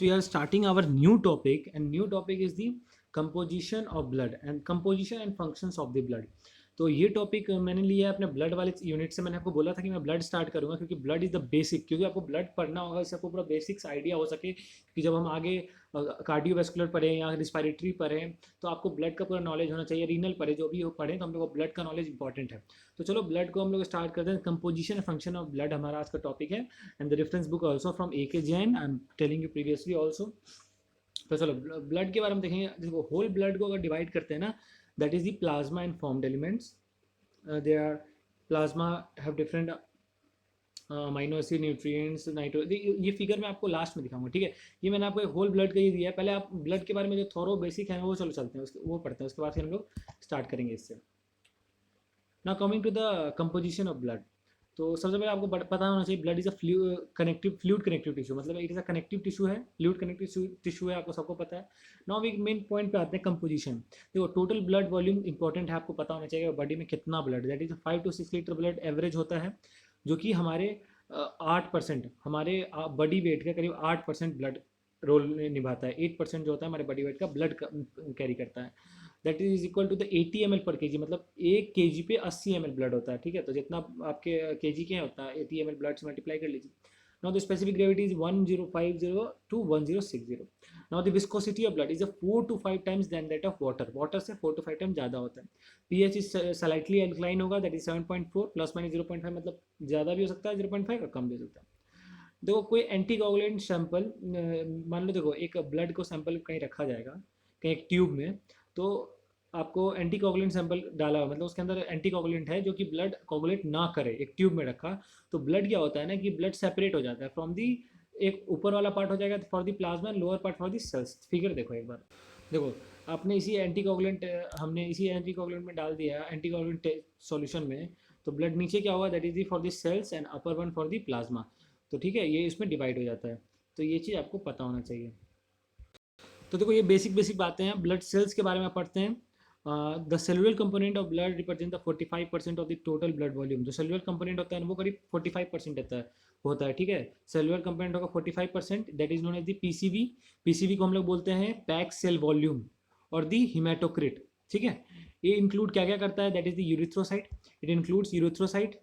we are starting our new topic, and new topic is the composition of blood and composition and functions of the blood. तो ये topic मैंने लिया है अपने blood वाले unit से। मैंने आपको बोला था कि मैं ब्लड स्टार्ट करूंगा क्योंकि ब्लड इज़ द बेसिक, क्योंकि आपको ब्लड पढ़ना होगा इससे आपको पूरा बेसिक्स आइडिया हो सके कि जब हम आगे कार्डियोवैस्कुलर पढ़ें या रिस्पायरेटरी पढ़ें तो आपको ब्लड का पूरा नॉलेज होना चाहिए। रीनल पढ़े जो भी हो पढ़ें तो हम लोग को ब्लड का नॉलेज इंपॉर्टेंट है। तो चलो ब्लड को हम लोग स्टार्ट करते हैं। Composition and function of blood हमारा आज का टॉपिक है, and the reference book also from A K Jain, I am telling you previously also. तो चलो ब्लड के बारे में देखेंगे। देखो होल ब्लड को अगर डिवाइड करते हैं ना, that is the plasma and formed elements. There are plasma have different amino acid, nutrients, nitro. ये फिगर मैं आपको लास्ट में दिखाऊंगा, ठीक है। ये मैंने आपको होल ब्लड का ये दिया है। पहले आप ब्लड के बारे में जो थोरो बेसिक है वो चलो चलते हैं, वो पढ़ते हैं, उसके बाद फिर हम लोग स्टार्ट करेंगे इससे। Now coming to the composition of blood. तो सबसे पहले आपको पता होना चाहिए blood is a fluid connective tissue, मतलब it is a connective tissue है, फ्लूइड कनेक्टिव टिश्यू है, आपको सबको पता है। नाउ वी मेन पॉइंट पे आते हैं कंपोजिशन। देखो टोटल ब्लड वॉल्यूम इंपॉर्टेंट है, आपको पता होना चाहिए बॉडी में कितना blood, that is 5 to 6 litre blood average होता है, जो कि हमारे 8% हमारे बॉडी वेट का करीब 8% ब्लड रोल निभाता है। 8% जो होता है हमारे बॉडी वेट का ब्लड कैरी करता है। That is equal to the 80 ml पर के जी, मतलब 1 kg पे 80 ml ब्लड होता है, ठीक है। तो जितना आपके kg के होता है 80 ml ब्लड से मल्टीप्लाई कर लीजिए। Now the specific gravity is 1050 to 1060। Now the viscosity of blood is 4 to 5 times than that of water. Water से 4 to 5 टाइम ज़्यादा होता है। pH इज स्लाइटली अल्कलाइन होगा, दैट इज 7.4 प्लस माइनस 0.5, मतलब ज़्यादा भी हो सकता है 0.5 और कम भी हो सकता है। देखो कोई एंटीकोगुलेंट सैंपल, मान लो देखो एक ब्लड को सैंपल कहीं रखा जाएगा कहीं एक ट्यूब में, तो आपको एंटीकोगुलेंट सैंपल डाला हुआ, मतलब उसके अंदर एंटीकोगुलेंट है जो कि ब्लड कोगुलेट ना करे, एक ट्यूब में रखा, तो ब्लड क्या होता है ना कि ब्लड सेपरेट हो जाता है फ्रॉम दी, एक ऊपर वाला पार्ट हो जाएगा for the plasma and lower part for the cells. Figure देखो एक बार, देखो आपने इसी एंटीकोगुलेंट, हमने इसी एंटीकोगुलेंट में डाल दिया एंटीकोगुलेंट सॉल्यूशन में, तो ब्लड नीचे क्या होगा, that is the for the cells and upper one for the plasma. तो ठीक है, ये इसमें डिवाइड हो जाता है, तो ये चीज़ आपको पता होना चाहिए। तो देखो ये बेसिक बातें हैं। ब्लड सेल्स के बारे में पढ़ते हैं। The cellular component of blood represent the 45% of the total blood volume. जो सेलुलर कंपोनेंट होता है वो करीब 45% होता है, ठीक है। सेलुलर कंपोनेंट होगा 45%, that is known as the PCV. PCV को हम लोग बोलते हैं पैक सेल वॉल्यूम और द हिमेटोक्रिट, ठीक है। ये इंक्लूड क्या क्या करता है, that is the erythrocyte, it includes erythrocyte.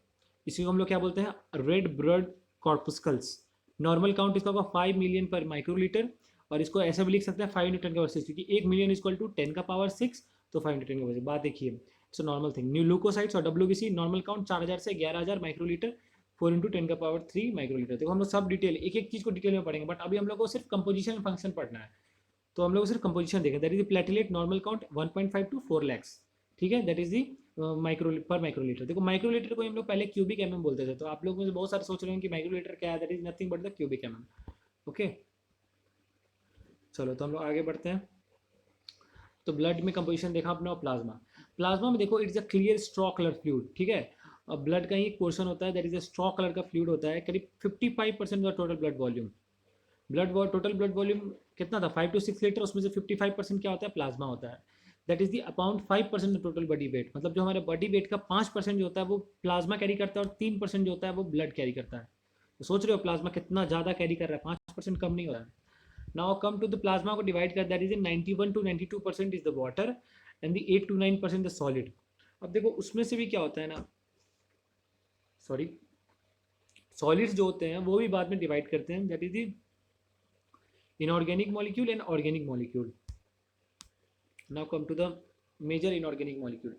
इसी को हम लोग क्या बोलते हैं, red blood corpuscles. Normal count इसका होगा 5 मिलियन पर माइक्रोलीटर, और इसको ऐसे भी लिख सकते हैं 5 × 10⁻⁶, क्योंकि 1 मिलियन इक्वल टू 10⁻⁶, तो 5 × 10⁻⁶। बात देखिए, it's normal thing. New leucocytes और WBC नॉर्मल काउंट 4000 से 11000 माइक्रोलीटर, 4 × 10⁻³ माइक्रोलीटर। देखो हम लोग सब डिटेल एक एक चीज़ को डिटेल में पढ़ेंगे, बट अभी हम लोग को सिर्फ कंपोजिशन फंक्शन पढ़ना है, तो हम लोग सिर्फ कंपोजिशन देखें। That is the platelet normal count 1.5 to 4 lakhs, ठीक है। That is the microlitre. देखो माइक्रोलीटर को हम लोग पहले क्यूबिक mm बोलते थे, तो आप लोग में बहुत सारे सोच रहे हैं कि माइक्रोलीटर क्या है, that is nothing but the cubic mm, okay. चलो तो हम लोग आगे बढ़ते हैं। तो ब्लड में कंपोजिशन देखा अपने, प्लाज्मा में देखो it's a clear straw colour fluid, ठीक है। अब ब्लड का ही एक पोर्शन होता है that is a straw colour का फ्लूइड होता है, करीब 55% का total blood volume. Total blood volume कितना था, 5 to 6 लीटर, उसमें से 55% क्या होता है, प्लाज्मा होता है। That is the about 5% of total body weight, मतलब जो हमारे बॉडी वेट का 5% जो होता है वो प्लाज्मा कैरी करता है, और 3% जो होता है वो ब्लड कैरी करता है। तो सोच रहे हो प्लाज्मा कितना ज़्यादा कैरी कर रहा है, 5% कम नहीं हो रहा है। Now come to the plasma को डिवाइड कर, that is 91 to 92% is the water and the 8 to 9% the solid. अब देखो उसमें से भी क्या होता है ना, सॉरी, सॉलिड्स जो होते हैं वो भी बाद में डिवाइड करते हैं, that is the inorganic molecule and organic molecule. Now come to the major inorganic molecule.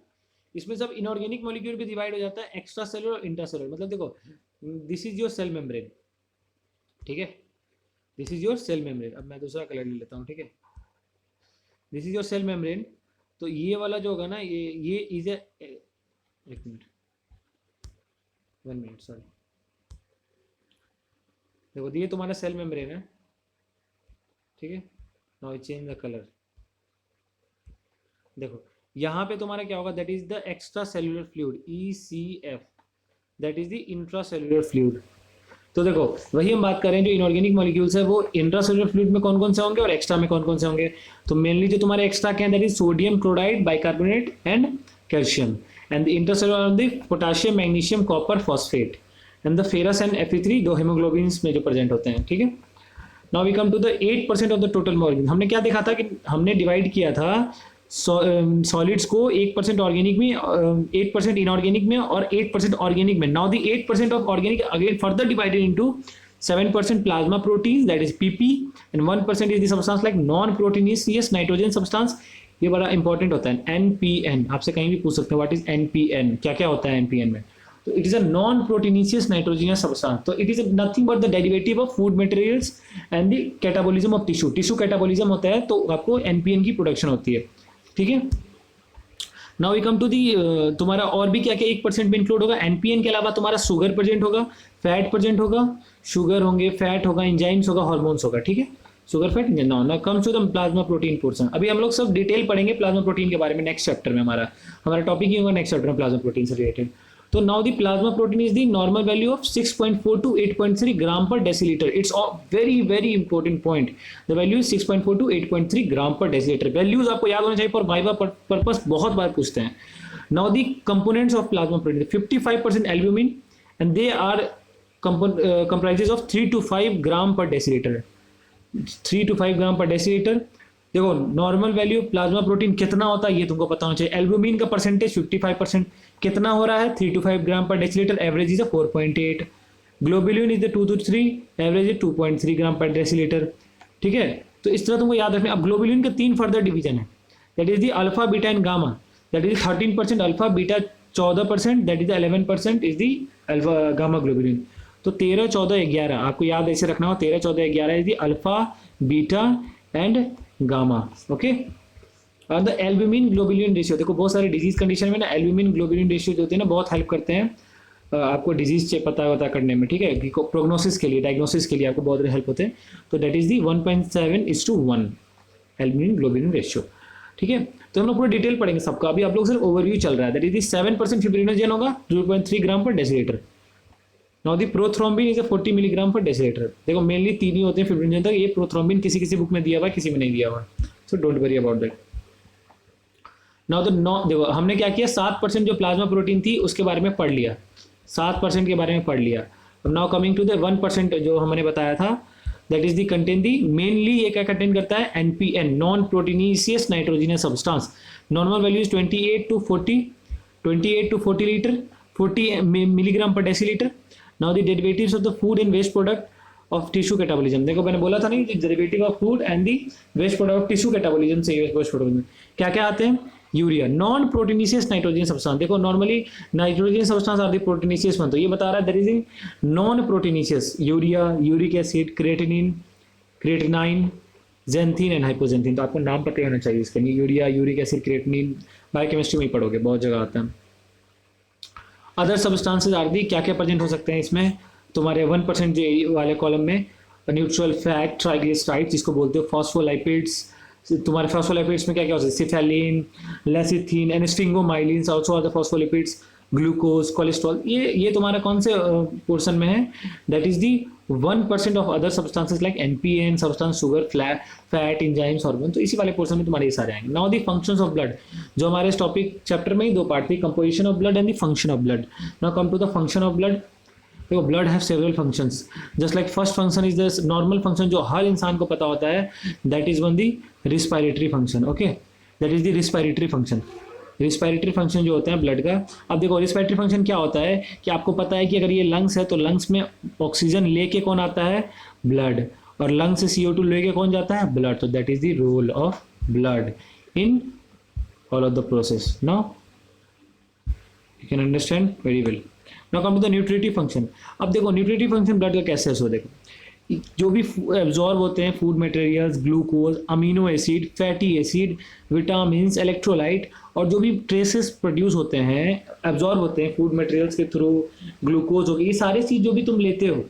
इसमें सब इनऑर्गेनिक मॉलिक्यूल भी डिवाइड हो जाता है एक्स्ट्रा सेलुलर और इंट्रासेलुलर। मतलब देखो this is your cell membrane, ठीक है, this is your cell membrane. अब मैं दूसरा कलर ले लेता हूँ, ठीक है। This is your cell membrane. तो ये वाला जो होगा ना, ये इज ए, एक मिनट, 1 मिनट, सॉरी। देखो ये तुम्हारा सेल मेम्ब्रेन है, ठीक है। Now change the colour. देखो यहाँ पे तुम्हारा क्या होगा, that is the extra cellular fluid, ECF, that is the intracellular fluid. तो देखो वही हम बात कर रहे हैं, जो इनऑर्गेनिक मॉलिक्यूल्स है वो इंट्रासेलुलर फ्लूइड में कौन कौन से होंगे और एक्स्ट्रा में कौन कौन से होंगे। तो मेनली जो तुम्हारे एक्स्ट्रा क्या है, that is sodium chloride, bicarbonate and calcium, and the intracellular the potassium, magnesium, copper, phosphate and the ferrous and Fe3, दो हेमोग्लोबिन्स में जो प्रेजेंट होते हैं, ठीक है। Now we come to the 8% of the total मॉर्गेन। हमने क्या देखा था कि हमने डिवाइड किया था सॉलिड्स को 8% ऑर्गेनिक में, 8% इनऑर्गेनिक में और 8% ऑर्गेनिक में। Now the 8% of organic again further divided into 7% plasma protein that is PP and 1% is the substance like non proteinous nitrogen substance. ये बड़ा इंपॉर्टेंट होता है एनपीएन, आपसे कहीं भी पूछ सकते हैं व्हाट इज एनपीएन, क्या क्या होता है एनपीएन में। तो it is a non proteinous nitrogenous substance, तो it is nothing but the derivative of food materials and the catabolism of tissue. Tissue catabolism होता है तो आपको एनपीएन की प्रोडक्शन होती है, ठीक है। Now we come to the तुम्हारा और भी क्या क्या 1% में इंक्लूड होगा। एनपीएन के अलावा तुम्हारा शुगर प्रेजेंट होगा, फैट प्रेजेंट होगा, शुगर होंगे, फैट होगा, एंजाइम्स होगा, हार्मोन्स होगा, ठीक है। Sugar fat now comes to the plasma protein portion. अभी हम लोग सब डिटेल पढ़ेंगे प्लाज्मा प्रोटीन के बारे में नेक्स्ट चैप्टर में। हमारा टॉपिक ही होगा नेक्स्ट चैप्टर में प्लाज्मा प्रोटीन से रिलेटेड। तो now the plasma protein is the normal value of 6.4 to 8.3 ग्राम पर decilitre. It's very very important point. The value is 6.4 to 8.3 ग्राम पर डेसीलीटर। वैल्यूज आपको याद होना चाहिए, पर वाइवा पर्पस बहुत बार पूछते हैं। Now the components of plasma protein 55% albumin and they are comprises of 3 to 5 gram पर डेसीलीटर। 3 to 5 ग्राम पर डेसीलीटर। देखो नॉर्मल वैल्यू प्लाज्मा प्रोटीन कितना होता है ये तुमको पता होना चाहिए। एल्ब्यूमिन का परसेंटेज 55% कितना हो रहा है 3 to 5 ग्राम पर decilitre, average is 4.8। Globulin is 2 to 3, average is 2.3 ग्राम पर डेसीलीटर, ठीक है। तो इस तरह तुमको याद रखना। अब ग्लोबुलिन के 3 फर्दर डिवीजन है, that is the alpha beta and gamma. That is 13% alpha, beta 14%, that is 11% is the alpha gamma globulin. तो 13, 14, 11 आपको याद ऐसे रखना हो। 13, 14, 11 is the alpha, beta and gamma, okay. और द एल्ब्यूमिन ग्लोबुलिन रेशियो, देखो बहुत सारे डिजीज कंडीशन में ना एल्ब्यूमिन ग्लोबुलिन रेशियो जो होते हैं ना बहुत हेल्प करते हैं आपको डिजीज पता करने में, ठीक है। प्रोग्नोसिस के लिए, डायग्नोसिस के लिए आपको बहुत हेल्प होते हैं। तो that is the 1.7:1 albumin globulin ratio, ठीक है। तो हम लोग पूरा डिटेल पढ़ेंगे सबका। अभी आप लोग सिर्फ ओवरव्यू चल रहा है। दैट इज दी 7% फिब्रिनोजेन होगा 0.3 ग्राम पर decilitre. Now the prothrombin is 40 milligram per decilitre. देखो मेनली 3 ही होते हैं फिब्रिनोजेन तक। ये प्रोथ्रोम्बिन किसी किसी बुक में दिया हुआ है, किसी में नहीं दिया हुआ, so don't worry about that. Now देखो हमने क्या किया, 7% जो प्लाज्मा प्रोटीन थी उसके बारे में पढ़ लिया, 7% के बारे में पढ़ लिया। अब नाउ कमिंग टू द 1% जो हमने बताया था, that is the contain the mainly ये क्या कंटेन करता है NPN, non proteinous nitrogenous substance. Normal value is 28 to 40 litre, 40 milligram per decilitre. Now the derivatives of the food and waste product of tissue catabolism. देखो मैंने बोला था नहीं, derivative of food and the waste product of tissue catabolism से waste product क्या क्या आते हैं। Urea non proteinous nitrogen substance. देखो normally nitrogen substance are the proteinous one, तो ये बता रहा है that is non proteinous. Urea, uric acid, creatinine, creatinine, xanthine and hypoxanthine. तो आपको नाम पता होना चाहिए इसके लिए। Urea, uric acid, creatinine biochemistry में ही पढ़ोगे, बहुत जगह आता है। अदर सब्सटेंसेज आर दी क्या क्या प्रेजेंट हो सकते हैं इसमें तुम्हारे 1% जो वाले कॉलम में, न्यूट्रल फैट, ट्राइग्लिसराइड्स जिसको बोलते हो, फॉस्फोलाइपिड्स। तुम्हारे फॉस्फोलाइपिड्स में क्या क्या होता है, cephalin, lecithin and sphingomyelins also are the phospholipids, glucose, cholesterol. ये तुम्हारा कौन से पोर्शन में है, that is the 1% of other substances like NPN, substance, sugar, fat, enzymes, hormone. तो इसी वाले पोर्शन में तुम्हारे ये सारे आएंगे। Now the functions of blood, जो हमारे इस टॉपिक चैप्टर में ही 2 पार्ट थी, composition of blood and the function of blood. Now come to the function of blood. देखो blood have several functions, just like first function is the normal function जो हर इंसान को पता होता है, that is one the respiratory function, okay. That is the respiratory function. Respiratory function जो होता है ब्लड का, अब देखो रिस्पायरेटरी फंक्शन क्या होता है कि आपको पता है कि अगर ये लंग्स है तो लंग्स में ऑक्सीजन लेके कौन आता है, ब्लड, और लंग्स से CO2 लेके कौन जाता है, ब्लड। तो that is the role of blood in all of the process. Now you can understand very well. Now come to the nutritive function. अब देखो न्यूट्रिटिव फंक्शन ब्लड का कैसे है, देखो जो भी एब्जॉर्ब होते हैं food materials, glucose, amino acid, fatty acid, vitamins, electrolyte, और जो भी ट्रेसेस प्रोड्यूस होते हैं, एब्जॉर्ब होते हैं फूड मटेरियल्स के थ्रू, ग्लूकोज हो गया, ये सारे चीज़ जो भी तुम लेते हो,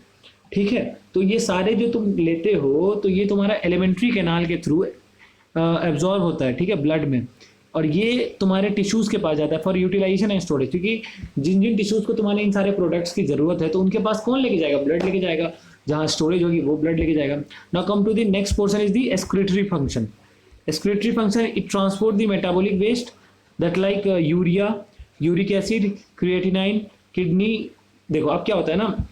ठीक है। तो ये सारे जो तुम लेते हो तो ये तुम्हारा एलिमेंट्री कैनाल के थ्रू एब्जॉर्ब होता है, ठीक है, ब्लड में, और ये तुम्हारे टिश्यूज़ के पास जाता है फॉर यूटिलाइजेशन एंड स्टोरेज। क्योंकि जिन जिन टिश्यूज़ को तुम्हारे इन सारे प्रोडक्ट्स की ज़रूरत है तो उनके पास कौन लेके जाएगा, ब्लड लेके जाएगा। जहाँ स्टोरेज होगी वो ब्लड लेके जाएगा। Now come to the next portion is the excretory function. Excretory function it transport the metabolic waste that like urea, uric acid, creatinine, kidney. देखो अब क्या होता है ना,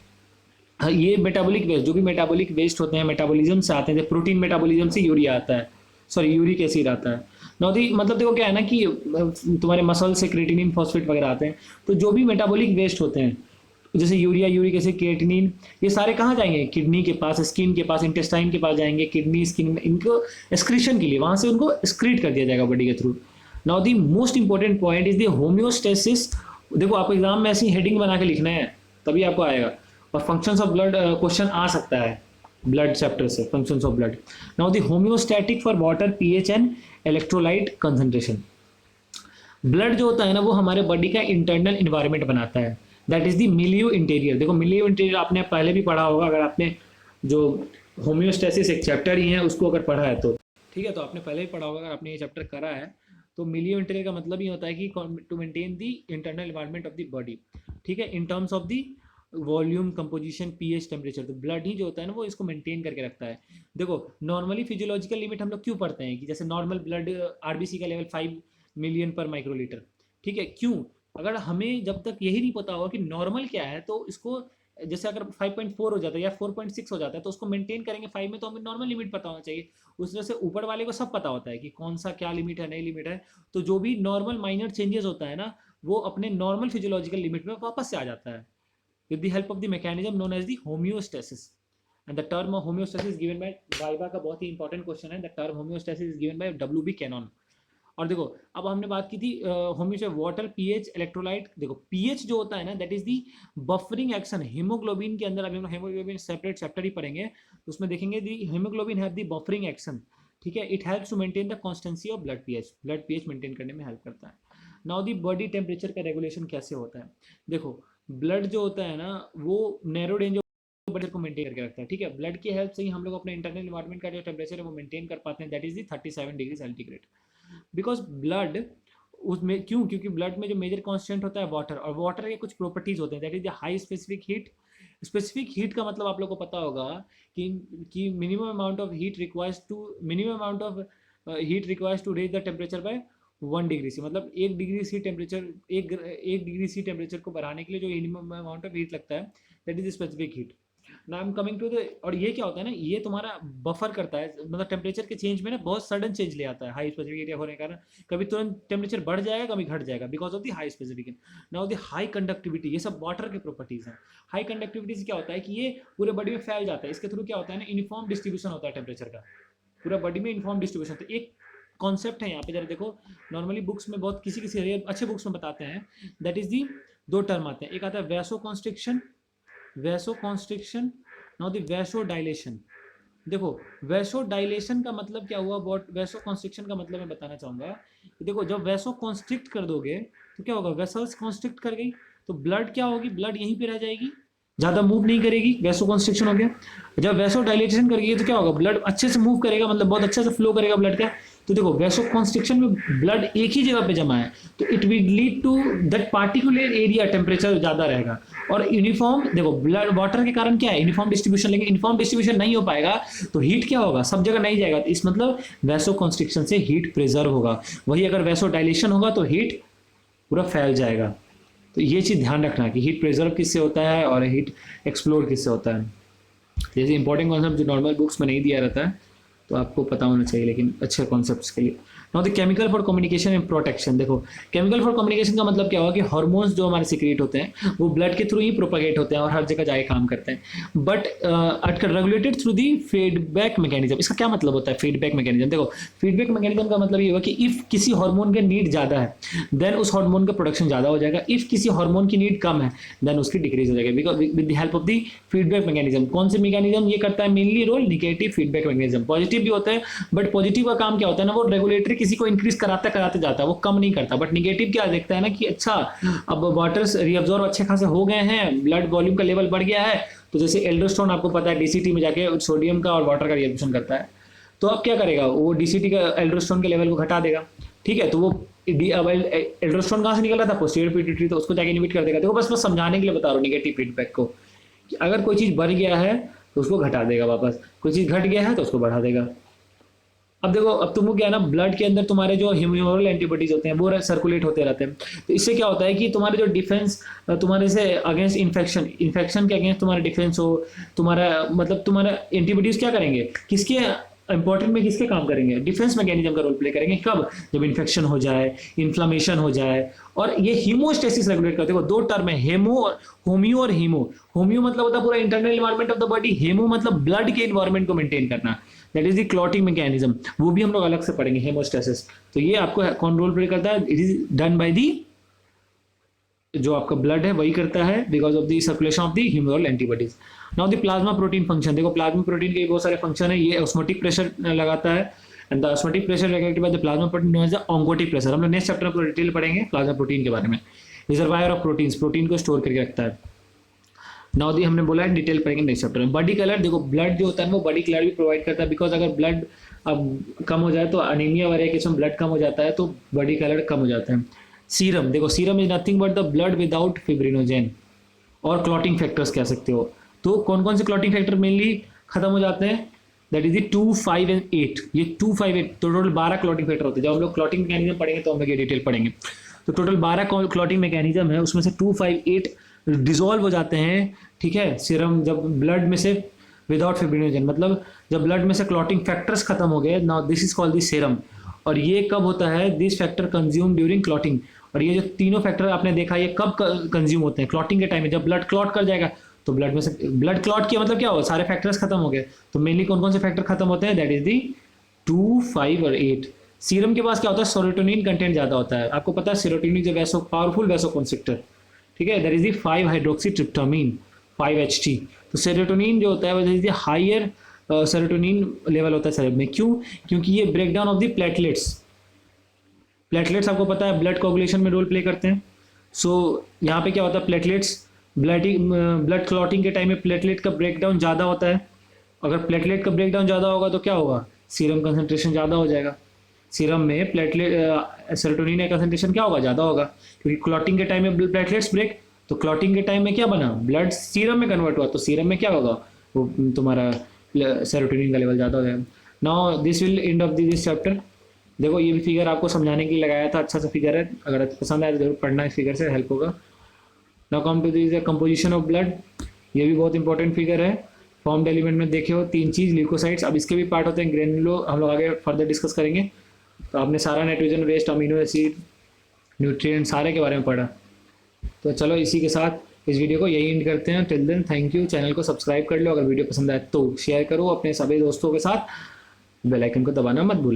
हाँ, ये मेटाबॉलिक वेस्ट, जो भी मेटाबॉलिक वेस्ट होते हैं मेटाबॉलिज्म से आते हैं, जैसे प्रोटीन मेटाबॉलिज्म से यूरिया आता है, सॉरी यूरिक एसिड आता है। नौदी मतलब देखो क्या है ना कि तुम्हारे मसल से क्रिएटिनिन फॉस्फेट वगैरह आते हैं, तो जो भी मेटाबॉलिक वेस्ट होते हैं जैसे यूरिया, यूरिक एसिड, क्रिएटिनिन, ये सारे कहाँ जाएंगे? किडनी के पास, स्किन के पास, इंटेस्टाइन के पास जाएंगे, किडनी स्किन में इनको एक्सक्रीशन के लिए वहाँ से उनको एक्सक्रीट कर दिया जाएगा बॉडी के through. Now the most important point is the homeostasis. देखो आपको एग्जाम में ऐसी हेडिंग बना के लिखना है तभी आपको आएगा, और फंक्शंस ऑफ ब्लड क्वेश्चन आ सकता है ब्लड चैप्टर से, functions of blood. Now the homeostatic for water, pH and electrolyte concentration. Blood जो होता है ना वो हमारे बॉडी का इंटरनल इन्वायरमेंट बनाता है, दैट इज द मिलियो इंटीरियर। देखो मिलियो इंटीरियर आपने पहले भी पढ़ा होगा, अगर आपने जो होम्योस्टेसिस एक चैप्टर ही है उसको अगर पढ़ा है तो ठीक है, तो आपने पहले भी पढ़ा होगा अगर आपने ये चैप्टर करा है। तो मिलियो इंटीरियर का मतलब ये होता है कि to maintain the internal environment of the body, ठीक है, in terms of the volume, composition, pH, temperature. तो ब्लड ही जो होता है ना वो इसको मेंटेन करके रखता है। देखो नॉर्मली फिजियोलॉजिकल लिमिट हम लोग क्यों पढ़ते हैं कि जैसे नॉर्मल ब्लड आरबीसी का लेवल 5 मिलियन पर माइक्रोलीटर, ठीक है, क्यों? अगर हमें जब तक यही नहीं पता होगा कि नॉर्मल क्या है, तो इसको जैसे अगर 5.4 हो जाता है या 4.6 हो जाता है तो उसको मेंटेन करेंगे 5 में, तो हमें नॉर्मल लिमिट पता होना चाहिए। उस तरह से ऊपर वाले को सब पता होता है कि कौन सा क्या लिमिट है, नई लिमिट है। तो जो भी नॉर्मल माइनर चेंजेस होता है ना वो अपने नॉर्मल फिजियोलॉजिकल लिमिट में वापस से आ जाता है with the help of the mechanism known as the homeostasis. And the term of homeostasis is given by viva का बहुत ही इंपॉर्टेंट क्वेश्चन है, the term homeostasis is given by W.B. Cannon। और देखो अब हमने बात की थी होम्योस्टेसिस, वाटर, पीएच, इलेक्ट्रोलाइट। देखो पीएच जो होता है ना that is the buffering action. Haemoglobin के अंदर, अभी हम हीमोग्लोबिन सेपरेट चैप्टर ही पढ़ेंगे तो उसमें देखेंगे the haemoglobin have the buffering action, ठीक है। It helps to maintain the constancy of blood pH, blood pH maintain करने में हेल्प करता है। नाउ दी बॉडी टेम्परेचर का रेगुलेशन कैसे होता है? देखो ब्लड जो होता है ना वो नैरो रेंज टेम्परेचर को मेंटेन करके रखता है, ठीक है। ब्लड की हेल्प से ही हम लोग अपने इंटरनल इन्वायरमेंट का जो टेम्परेचर है वो मेंटेन कर पाते हैं, that is the 37 degree centigrade. Because blood उसमें क्यों? क्योंकि ब्लड में जो मेजर कांस्टेंट होता है वाटर, और वाटर के कुछ प्रॉपर्टीज होते हैं, that is the high specific heat. Specific heat का मतलब आप लोग को पता होगा कि minimum amount of heat requires to raise the temperature by 1 degree C, मतलब 1 डिग्री सी टेम्परेचर, एक डिग्री सी टेम्परेचर को बढ़ाने के लिए जो मिनिमम अमाउंट ऑफ हीट लगता है that is specific heat. Now I am coming to the, और ये क्या होता है ना, ये तुम्हारा बफर करता है, मतलब टेम्परेचर के चेंज में ना बहुत सडन चेंज ले आता है हाई स्पेसिफिक एरिया होने के कारण। कभी तुरंत टेम्परेचर बढ़ जाएगा, कभी घट जाएगा because of the high specific. Now the high conductivity, ये सब वाटर के प्रॉपर्टीज हैं। हाई कंडक्टिविटी से क्या होता है कि ये पूरे बॉडी में फैल जाता है, इसके थ्रू क्या होता है ना यूनिफॉर्म डिस्ट्रीब्यूशन होता है टेम्परेचर का, पूरा बॉडी में यूनिफॉर्म डिस्ट्रीब्यूशन। तो एक कॉन्सेप्ट है यहाँ पे, जरा देखो नॉर्मली बुक्स में बहुत किसी किसी अच्छे बुक्स में बताते हैं, दैट इज दी दो टर्म आते हैं, एक आता है vasoconstriction, vasoconstriction, now the vasodilation. देखो वैसो डायलेशन का मतलब क्या हुआ, वैसो कॉन्स्ट्रिक्शन का मतलब मैं बताना चाहूँगा कि देखो जब वैसो कॉन्स्ट्रिक्ट कर दोगे तो क्या होगा, वेसल्स कॉन्स्ट्रिक्ट कर गई तो ब्लड क्या होगी, ब्लड यहीं पे रह जाएगी, ज़्यादा मूव नहीं करेगी, वैसो कॉन्स्ट्रिक्शन हो गया। जब वैसो डायलेशन करेगी तो क्या होगा, ब्लड अच्छे से मूव करेगा, मतलब बहुत अच्छे से फ्लो करेगा ब्लड का। तो देखो वैसो कॉन्स्ट्रिक्शन में ब्लड एक ही जगह पे जमा है तो it will lead to that particular area temperature ज़्यादा रहेगा। और यूनिफॉर्म, देखो ब्लड वाटर के कारण क्या है, यूनिफॉर्म डिस्ट्रीब्यूशन, लेकिन यूनिफॉर्म डिस्ट्रीब्यूशन नहीं हो पाएगा तो हीट क्या होगा, सब जगह नहीं जाएगा। तो इस मतलब वैसो कॉन्स्ट्रिक्शन से हीट प्रिजर्व होगा, वही अगर वैसो डायलेशन होगा तो हीट पूरा फैल जाएगा। तो ये चीज़ ध्यान रखना कि हीट प्रिजर्व किससे होता है और हीट एक्सप्लोर किससे होता है। जैसे इंपॉर्टेंट कॉन्सेप्ट जो नॉर्मल बुक्स में नहीं दिया रहता है तो आपको पता होना चाहिए, लेकिन अच्छे कॉन्सेप्ट्स के लिए। Now the chemical for communication and protection. देखो केमिकल फॉर कम्युनिकेशन का मतलब क्या होगा कि हार्मोन्स जो हमारे सिक्रेट होते हैं वो ब्लड के थ्रू ही प्रोपागेट होते हैं और हर जगह जाके काम करते हैं, but regulated through the feedback mechanism. इसका क्या मतलब होता है फीडबैक मैकेनिज्म? देखो फीडबैक मैकेनिज्म का मतलब ये होगा कि इफ किसी हार्मोन के नीड ज़्यादा है देन उस हार्मोन का प्रोडक्शन ज़्यादा हो जाएगा, इफ किसी हार्मोन की नीड कम है देन उसकी डिक्रीज हो जाएगी, because with the help of the feedback mechanism. कौन से मैकेनिज्म ये करता है mainly role, negative feedback mechanism. Positive भी होता है बट पॉजिटिव का काम क्या होता है ना, वो रेगुलेटरी किसी को इंक्रीज कराते कराते जाता है, वो कम नहीं करता। बट निगेटिव क्या देखता है ना कि अच्छा अब वाटर रीअब्जॉर्ब अच्छे खासे हो गए हैं, ब्लड वॉल्यूम का लेवल बढ़ गया है, तो जैसे एल्डोस्टोन आपको पता है डीसीटी में जाके सोडियम का और वाटर का रिएक्शन करता है, तो अब क्या करेगा वो डीसीटी का एल्डोस्टोन के लेवल को घटा देगा, ठीक है। तो वो अब एल्डोस्टोन कहाँ से निकल रहा था, पोस्टीरियर पिट्यूटरी, तो उसको जाके इनहिबिट कर देगा। देखो बस मैं समझाने के लिए बता रहा हूँ निगेटिव फीडबैक को, कि अगर कोई चीज़ बढ़ गया है तो उसको घटा देगा वापस, कोई चीज़ घट गया है तो उसको बढ़ा देगा। अब देखो, अब तुमको क्या है ना, ब्लड के अंदर तुम्हारे जो ह्यूमरल एंटीबॉडीज होते हैं वो सर्कुलेट होते रहते हैं। तो इससे क्या होता है कि तुम्हारे जो डिफेंस, तुम्हारे से अगेंस्ट इन्फेक्शन के अगेंस्ट तुम्हारा डिफेंस हो, तुम्हारा मतलब तुम्हारा एंटीबॉडीज क्या करेंगे, किसके इंपॉर्टेंट में किसके काम करेंगे, डिफेंस मैकेनिज्म का रोल प्ले करेंगे। कब? जब इन्फेक्शन हो जाए, इन्फ्लामेशन हो जाए। और ये हीमोस्टेसिस रेगुलेट करते हैं। दो टर्म है, हेमो और होम्यो और हीमो। होम्यो मतलब होता है पूरा internal environment of the body, haemo मतलब ब्लड के इन्वायरमेंट को मेंटेन करना, that is the clotting mechanism. वो भी हम लोग अलग से पढ़ेंगे, हेमोस्टेसिस। तो ये आपको कौन रोल प्ले करता है? It is done by the, जो आपका ब्लड है वही करता है, because of the circulation of the humoral antibodies. Now the plasma protein function, देखो प्लाज्मा प्रोटीन के बहुत सारे फंक्शन है। ये ऑस्मोटिक प्रेशर लगाता है, and the osmotic pressure regulated by the plasma protein known as the oncotic pressure. हम लोग नेक्स्ट चैप्टर में डिटेल पढ़ेंगे प्लाज्मा प्रोटीन के बारे में। रिजर्वायर ऑफ प्रोटीन्स, प्रोटीन को स्टोर करके रखता है। नाउ दी हमने बोला है, डिटेल पढ़ेंगे नेक्स्ट चैप्टर में। बॉडी कलर, देखो ब्लड जो होता है वो बॉडी कलर भी प्रोवाइड करता है, बिकॉज अगर ब्लड अब कम हो जाए तो अनीमिया वगैरह केस में ब्लड कम हो जाता है तो बॉडी कलर कम हो जाता है। सीरम, देखो serum is nothing but the blood without fibrinogen और क्लॉटिंग फैक्टर्स कह सकते हो। तो कौन कौन से क्लॉटिंग फैक्टर मेनली खत्म हो जाते हैं? That is the 2, 5 and 8। ये 2, 5, 8 तो टोटल 12 क्लॉटिंग फैक्टर होते हैं। जब हम लोग क्लॉटिंग मैकेनिज्म पढ़ेंगे तो हम लोग ये डिटेल पढ़ेंगे। तो टोटल 12 क्लॉटिंग मैकेनिज्म है, उसमें से 2, 5, 8 डिजोल्व हो जाते हैं। ठीक है, सीरम जब ब्लड में से विदाउट फिब्रिनोजन, मतलब जब ब्लड में से क्लॉटिंग फैक्टर्स खत्म हो गए, now this is called the serum. और ये कब होता है? This factor consume during clotting. और ये जो तीनों फैक्टर आपने देखा, ये कब कंज्यूम होते हैं? क्लॉटिंग के टाइम में। जब ब्लड क्लॉट कर जाएगा तो ब्लड में से ब्लड क्लॉट किया मतलब क्या हो, सारे फैक्टर्स खत्म हो गए। तो मेनली कौन कौन से फैक्टर खत्म होते हैं? दैट इज दी 2, 5 और 8। सीरम के पास क्या होता है? सेरोटोनिन कंटेंट ज्यादा होता है। आपको पता है सेरोटोनिन जो वैसो पावरफुल वैसो कॉन्स्ट्रिक्टर, ठीक है, that is the 5 hydroxy tryptamine, 5HT। तो सेरोटोनिन जो होता है वो हाइयर सेरोटोनिन लेवल होता है शरीर में। क्यों? क्योंकि ये break down of the platelets. Platelets आपको पता है ब्लड कोगुलेशन में रोल प्ले करते हैं। सो यहाँ पे क्या होता है? प्लेटलेट्स ब्लड क्लॉटिंग के टाइम में प्लेटलेट का ब्रेकडाउन ज़्यादा होता है। अगर प्लेटलेट का ब्रेकडाउन ज़्यादा होगा तो क्या होगा? सीरम कंसंट्रेशन ज़्यादा हो जाएगा। सीरम में प्लेटलेट सेरोटोनिन का कंसंट्रेशन क्या होगा? ज़्यादा होगा, क्योंकि क्लॉटिंग के टाइम में प्लेटलेट्स ब्रेक, तो क्लॉटिंग के टाइम में क्या बना? ब्लड सीरम में कन्वर्ट हुआ, तो सीरम में क्या होगा? वो तुम्हारा सेरोटोनिन का लेवल ज़्यादा हो जाएगा। Now this will end of this chapter. देखो ये भी फिगर आपको समझाने के लिए लगाया था, अच्छा सा फिगर है, अगर पसंद आए तो जरूर पढ़ना, इस फिगर से हेल्प होगा। Now come to this composition of blood. ये भी बहुत इंपॉर्टेंट फिगर है। फॉर्म्ड एलिमेंट में देखे हो 3 चीज़, ल्यूकोसाइट्स। अब इसके भी पार्ट होते हैं ग्रेनुलो, हम लोग आगे फर्दर डिस्कस करेंगे। तो आपने सारा nitrogen, waste, amino acid, nutrient सारे के बारे में पढ़ा। तो चलो इसी के साथ इस वीडियो को यही एंड करते हैं। Till then thank you. Channel को सब्सक्राइब कर लो, अगर वीडियो पसंद आए तो शेयर करो अपने सभी दोस्तों के साथ। बेल आइकन को दबाना मत भूलो।